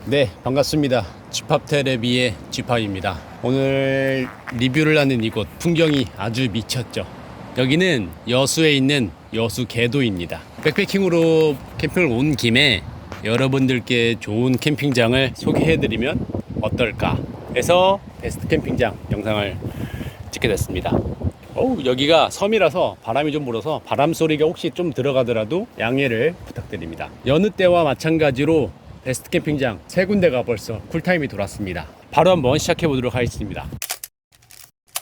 네, 반갑습니다. 쥐팝테레비의 쥐팝입니다. 오늘 리뷰를 하는 이곳 풍경이 아주 미쳤죠. 여기는 여수에 있는 여수 개도입니다. 백패킹으로 캠핑을 온 김에 여러분들께 좋은 캠핑장을 소개해드리면 어떨까 해서 베스트 캠핑장 영상을 찍게 됐습니다. 여기가 섬이라서 바람이 좀 불어서 바람 소리가 혹시 좀 들어가더라도 양해를 부탁드립니다. 여느 때와 마찬가지로 베스트 캠핑장 3군데가 벌써 쿨타임이 돌았습니다. 바로 한번 시작해 보도록 하겠습니다.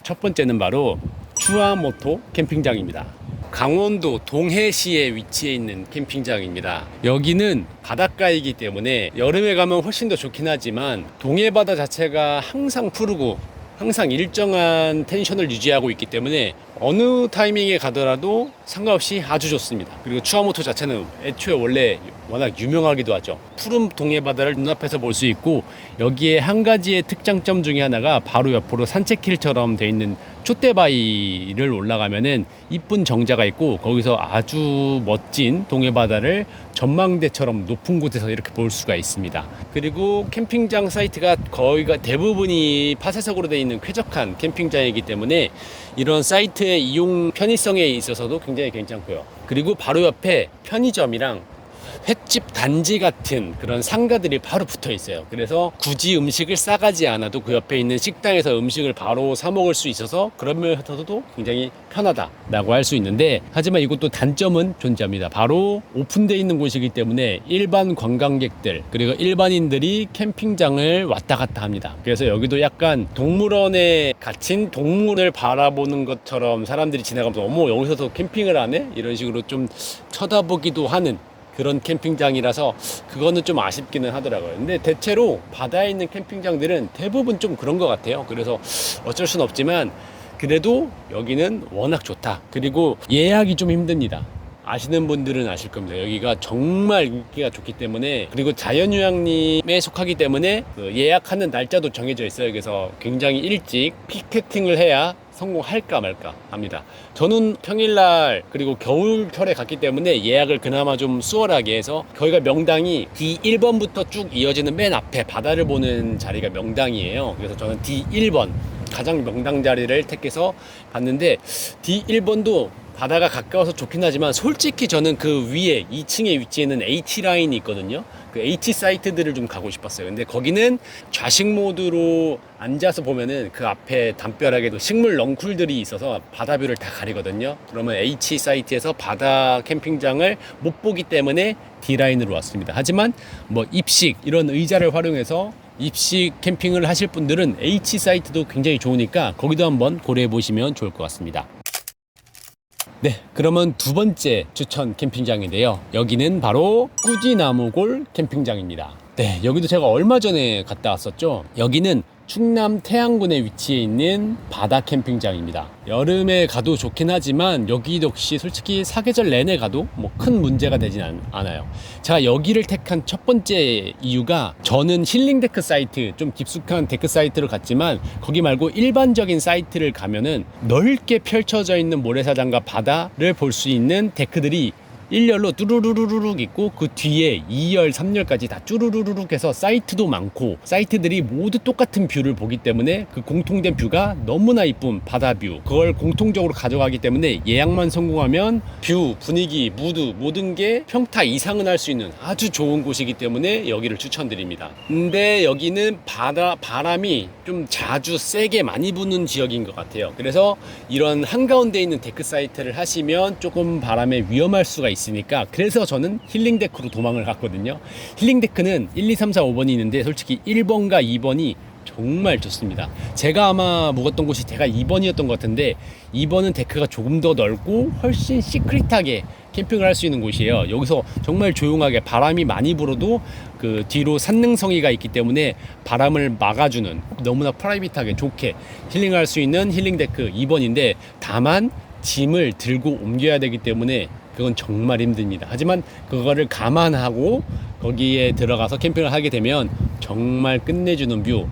첫 번째는 바로 추아모토 캠핑장입니다. 강원도 동해시에 위치해 있는 캠핑장입니다. 여기는 바닷가이기 때문에 여름에 가면 훨씬 더 좋긴 하지만 동해바다 자체가 항상 푸르고 항상 일정한 텐션을 유지하고 있기 때문에 어느 타이밍에 가더라도 상관없이 아주 좋습니다. 그리고 추아모토 자체는 애초에 원래 워낙 유명하기도 하죠. 푸른 동해바다를 눈앞에서 볼 수 있고, 여기에 한 가지의 특장점 중에 하나가 바로 옆으로 산책길처럼 돼 있는 촛대바위를 올라가면은 이쁜 정자가 있고, 거기서 아주 멋진 동해바다를 전망대처럼 높은 곳에서 이렇게 볼 수가 있습니다. 그리고 캠핑장 사이트가 거의가 대부분이 폐쇄석으로 되어 있는 쾌적한 캠핑장이기 때문에 이런 사이트의 이용 편의성에 있어서도 굉장히 괜찮고요. 그리고 바로 옆에 편의점이랑 횟집 단지 같은 그런 상가들이 바로 붙어 있어요. 그래서 굳이 음식을 싸가지 않아도 그 옆에 있는 식당에서 음식을 바로 사 먹을 수 있어서 그런 면에서도 굉장히 편하다라고 할 수 있는데, 하지만 이것도 단점은 존재합니다. 바로 오픈되어 있는 곳이기 때문에 일반 관광객들 그리고 일반인들이 캠핑장을 왔다 갔다 합니다. 그래서 여기도 약간 동물원에 갇힌 동물을 바라보는 것처럼 사람들이 지나가면서 어머, 여기서도 캠핑을 하네? 이런 식으로 좀 쳐다보기도 하는 그런 캠핑장이라서 그거는 좀 아쉽기는 하더라고요. 근데 대체로 바다에 있는 캠핑장들은 대부분 좀 그런 것 같아요. 그래서 어쩔 순 없지만 그래도 여기는 워낙 좋다. 그리고 예약이 좀 힘듭니다. 아시는 분들은 아실 겁니다. 여기가 정말 인기가 좋기 때문에, 그리고 자연휴양림에 속하기 때문에 그 예약하는 날짜도 정해져 있어요. 그래서 굉장히 일찍 피켓팅을 해야 성공할까 말까 합니다. 저는 평일날 그리고 겨울철에 갔기 때문에 예약을 그나마 좀 수월하게 해서, 거기가 명당이 D1번부터 쭉 이어지는 맨 앞에 바다를 보는 자리가 명당이에요. 그래서 저는 D1번 가장 명당 자리를 택해서 갔는데, D1번도 바다가 가까워서 좋긴 하지만 솔직히 저는 그 위에 2층에 위치해 있는 H라인이 있거든요. 그 H 사이트들을 좀 가고 싶었어요. 근데 거기는 좌식 모드로 앉아서 보면은 그 앞에 담벼락에도 식물 넝쿨들이 있어서 바다뷰를 다 가리거든요. 그러면 H 사이트에서 바다 캠핑장을 못 보기 때문에 D라인으로 왔습니다. 하지만 뭐 입식 이런 의자를 활용해서 입식 캠핑을 하실 분들은 H 사이트도 굉장히 좋으니까 거기도 한번 고려해 보시면 좋을 것 같습니다. 네, 그러면 두 번째 추천 캠핑장인데요. 여기는 바로 꾸지나무골 캠핑장입니다. 네, 여기도 제가 얼마 전에 갔다 왔었죠. 여기는 충남 태안군에 위치해 있는 바다 캠핑장입니다. 여름에 가도 좋긴 하지만 여기 역시 솔직히 사계절 내내 가도 뭐 큰 문제가 되진 않아요. 제가 여기를 택한 첫 번째 이유가, 저는 힐링 데크 사이트, 좀 깊숙한 데크 사이트를 갔지만 거기 말고 일반적인 사이트를 가면은 넓게 펼쳐져 있는 모래사장과 바다를 볼 수 있는 데크들이 1열로 뚜루루루룩 있고, 그 뒤에 2열, 3열까지 다 쭈루루룩 해서 사이트도 많고, 사이트들이 모두 똑같은 뷰를 보기 때문에 그 공통된 뷰가 너무나 이쁜 바다 뷰, 그걸 공통적으로 가져가기 때문에 예약만 성공하면 뷰, 분위기, 무드 모든 게 평타 이상은 할 수 있는 아주 좋은 곳이기 때문에 여기를 추천드립니다. 근데 여기는 바람이 좀 자주 세게 많이 부는 지역인 것 같아요. 그래서 이런 한가운데 있는 데크 사이트를 하시면 조금 바람에 위험할 수가 있으니까, 그래서 저는 힐링 데크로 도망을 갔거든요. 힐링 데크는 1, 2, 3, 4, 5번이 있는데 솔직히 1번과 2번이 정말 좋습니다. 제가 아마 묵었던 곳이 제가 2번이었던 것 같은데, 2번은 데크가 조금 더 넓고 훨씬 시크릿하게 캠핑을 할 수 있는 곳이에요. 여기서 정말 조용하게 바람이 많이 불어도 그 뒤로 산능성이가 있기 때문에 바람을 막아주는, 너무나 프라이빗하게 좋게 힐링할 수 있는 힐링 데크 2번인데, 다만 짐을 들고 옮겨야 되기 때문에 그건 정말 힘듭니다. 하지만 그거를 감안하고 거기에 들어가서 캠핑을 하게 되면 정말 끝내주는 뷰.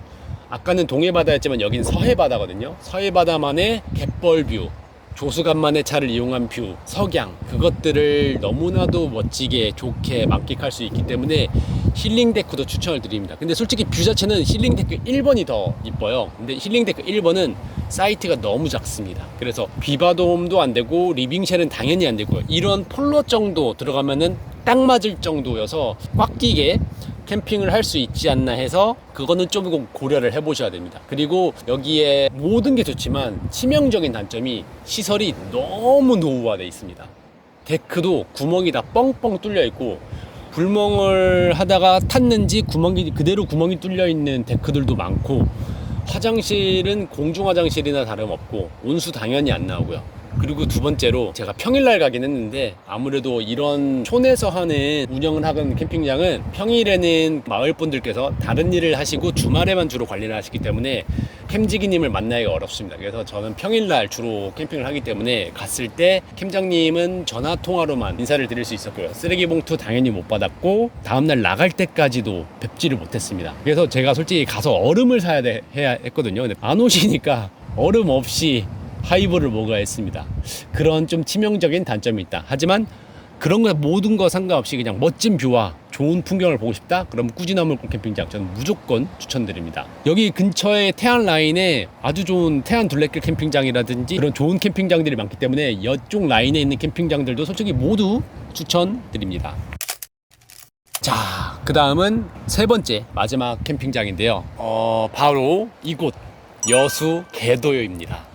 아까는 동해바다였지만 여긴 서해바다거든요. 서해바다만의 갯벌 뷰, 조수간만의 차를 이용한 뷰, 석양, 그것들을 너무나도 멋지게 좋게 만끽할 수 있기 때문에 힐링데크도 추천을 드립니다. 근데 솔직히 뷰 자체는 힐링데크 1번이 더 이뻐요. 근데 힐링데크 1번은 사이트가 너무 작습니다. 그래서 비바돔도 안 되고 리빙쉘은 당연히 안 되고요. 이런 폴로 정도 들어가면은 딱 맞을 정도여서 꽉 끼게 캠핑을 할 수 있지 않나 해서 그거는 좀 고려를 해보셔야 됩니다. 그리고 여기에 모든 게 좋지만 치명적인 단점이 시설이 너무 노후화되어 있습니다. 데크도 구멍이 다 뻥뻥 뚫려 있고 불멍을 하다가 탔는지 그대로 구멍이 뚫려 있는 데크들도 많고, 화장실은 공중 화장실이나 다름없고 온수 당연히 안 나오고요. 그리고 두 번째로 제가 평일날 가긴 했는데 아무래도 이런 촌에서 하는 운영을 하는 캠핑장은 평일에는 마을분들께서 다른 일을 하시고 주말에만 주로 관리를 하시기 때문에 캠지기님을 만나기가 어렵습니다. 그래서 저는 평일날 주로 캠핑을 하기 때문에 갔을 때 캠장님은 전화 통화로만 인사를 드릴 수 있었고요. 쓰레기 봉투 당연히 못 받았고 다음날 나갈 때까지도 뵙지를 못했습니다. 그래서 제가 솔직히 가서 얼음을 해야 했거든요. 근데 안 오시니까 얼음 없이 하이볼을 먹어야 했습니다. 그런 좀 치명적인 단점이 있다. 하지만 그런 거 모든 거 상관없이 그냥 멋진 뷰와 좋은 풍경을 보고 싶다? 그럼 꾸지나물꽃 캠핑장 저는 무조건 추천드립니다. 여기 근처에 태안 라인에 아주 좋은 태안 둘레길 캠핑장이라든지 그런 좋은 캠핑장들이 많기 때문에 이쪽 라인에 있는 캠핑장들도 솔직히 모두 추천드립니다. 자, 그 다음은 세 번째 마지막 캠핑장인데요. 바로 이곳 여수 개도요입니다.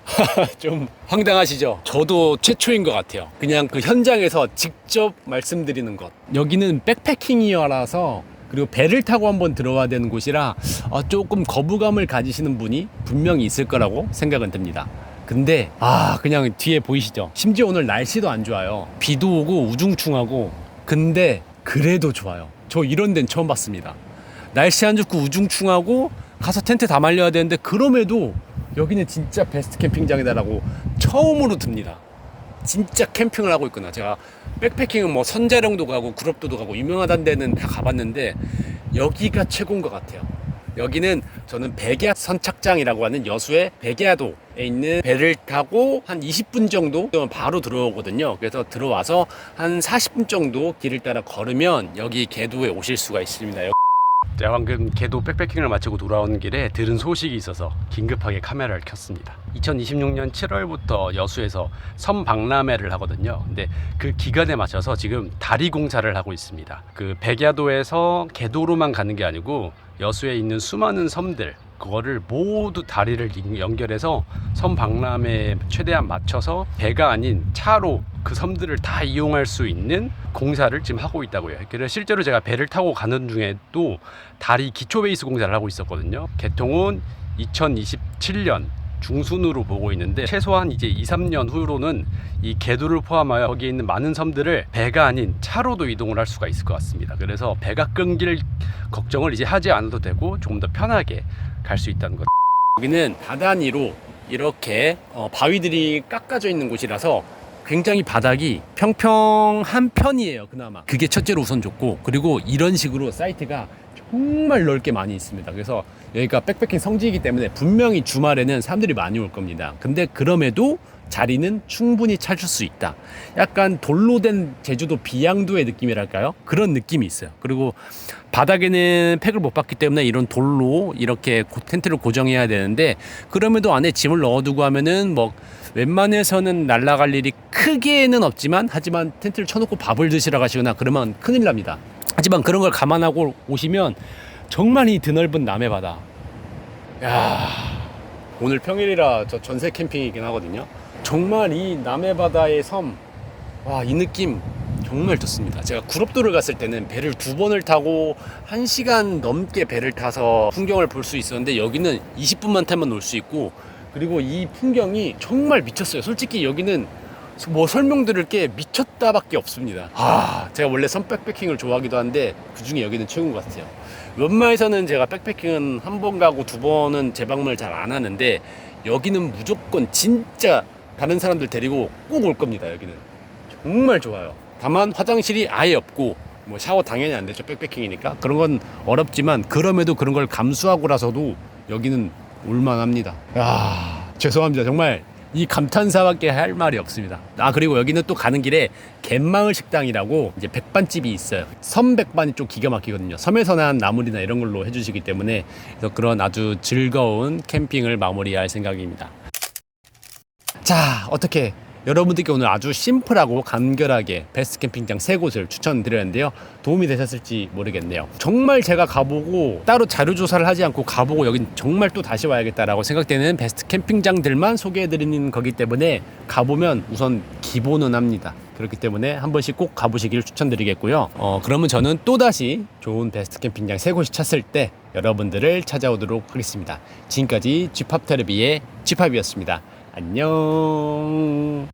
좀 황당하시죠? 저도 최초인 것 같아요. 그냥 그 현장에서 직접 말씀드리는 것. 여기는 백패킹이어라서, 그리고 배를 타고 한번 들어와야 되는 곳이라 조금 거부감을 가지시는 분이 분명히 있을 거라고 생각은 듭니다. 근데 그냥 뒤에 보이시죠? 심지어 오늘 날씨도 안 좋아요. 비도 오고 우중충하고, 근데 그래도 좋아요. 저 이런 데는 처음 봤습니다. 날씨 안 좋고 우중충하고 가서 텐트 다 말려야 되는데 그럼에도 여기는 진짜 베스트 캠핑장이다라고 처음으로 듭니다. 진짜 캠핑을 하고 있구나. 제가 백패킹은 뭐 선자령도 가고 구럽도도 가고 유명하다는 데는 다 가봤는데 여기가 최고인 것 같아요. 여기는 저는 백야 선착장이라고 하는 여수의 백야도에 있는 배를 타고 한 20분 정도 바로 들어오거든요. 그래서 들어와서 한 40분 정도 길을 따라 걸으면 여기 개도에 오실 수가 있습니다. 제가 방금 개도 백패킹을 마치고 돌아오는 길에 들은 소식이 있어서 긴급하게 카메라를 켰습니다. 2026년 7월부터 여수에서 섬박람회를 하거든요. 근데 그 기간에 맞춰서 지금 다리 공사를 하고 있습니다. 그 백야도에서 개도로만 가는 게 아니고 여수에 있는 수많은 섬들, 그거를 모두 다리를 연결해서 섬박람회에 최대한 맞춰서 배가 아닌 차로 그 섬들을 다 이용할 수 있는 공사를 지금 하고 있다고요. 그래서 실제로 제가 배를 타고 가는 중에도 다리 기초 베이스 공사를 하고 있었거든요. 개통은 2027년 중순으로 보고 있는데 최소한 이제 2-3년 후로는 이 개도를 포함하여 거기에 있는 많은 섬들을 배가 아닌 차로도 이동을 할 수가 있을 것 같습니다. 그래서 배가 끊길 걱정을 이제 하지 않아도 되고 조금 더 편하게 갈 수 있다는 것. 여기는 다단위로 이렇게 바위들이 깎아져 있는 곳이라서 굉장히 바닥이 평평한 편이에요. 그나마 그게 첫째로 우선 좋고, 그리고 이런 식으로 사이트가 정말 넓게 많이 있습니다. 그래서 여기가 백패킹 성지이기 때문에 분명히 주말에는 사람들이 많이 올 겁니다. 근데 그럼에도 자리는 충분히 찾을 수 있다. 약간 돌로 된 제주도 비양도의 느낌이랄까요? 그런 느낌이 있어요. 그리고 바닥에는 팩을 못 받기 때문에 이런 돌로 이렇게 텐트를 고정해야 되는데, 그럼에도 안에 짐을 넣어두고 하면은 뭐 웬만해서는 날아갈 일이 크게는 없지만, 하지만 텐트를 쳐놓고 밥을 드시러 가시거나 그러면 큰일 납니다. 하지만 그런 걸 감안하고 오시면 정말 이 드넓은 남해 바다, 야, 오늘 평일이라 저 전세 캠핑이긴 하거든요. 정말 이 남해 바다의 섬, 와, 이 느낌 정말 좋습니다. 제가 구럽도를 갔을 때는 배를 2번을 타고 1시간 넘게 배를 타서 풍경을 볼 수 있었는데 여기는 20분만 타면 올 수 있고, 그리고 이 풍경이 정말 미쳤어요. 솔직히 여기는 뭐 설명드릴 게 미쳤다밖에 없습니다. 제가 원래 섬 백패킹을 좋아하기도 한데 그 중에 여기는 최고인 것 같아요. 웬만해서는 제가 백패킹은 1번 가고 2번은 재방문을 잘 안 하는데 여기는 무조건 진짜 다른 사람들 데리고 꼭 올 겁니다. 여기는 정말 좋아요. 다만 화장실이 아예 없고 뭐 샤워 당연히 안 되죠. 백패킹이니까 그런 건 어렵지만, 그럼에도 그런 걸 감수하고라서도 여기는 올만합니다. 죄송합니다. 정말 이 감탄사밖에 할 말이 없습니다. 아, 그리고 여기는 또 가는 길에 갯마을 식당이라고 이제 백반집이 있어요. 섬 백반이 좀 기가 막히거든요. 섬에서 난 나물이나 이런 걸로 해주시기 때문에 그래서 그런 아주 즐거운 캠핑을 마무리할 생각입니다. 자, 어떻게 여러분들께 오늘 아주 심플하고 간결하게 베스트 캠핑장 3곳을 추천드렸는데요. 도움이 되셨을지 모르겠네요. 정말 제가 가보고 따로 자료 조사를 하지 않고 가보고 여긴 정말 또 다시 와야겠다라고 생각되는 베스트 캠핑장들만 소개해드리는 거기 때문에 가보면 우선 기본은 합니다. 그렇기 때문에 한 번씩 꼭 가보시길 추천드리겠고요. 그러면 저는 또다시 좋은 베스트 캠핑장 3곳이 찼을 때 여러분들을 찾아오도록 하겠습니다. 지금까지 쥐팝 테레비의 쥐팝이었습니다. 안녕.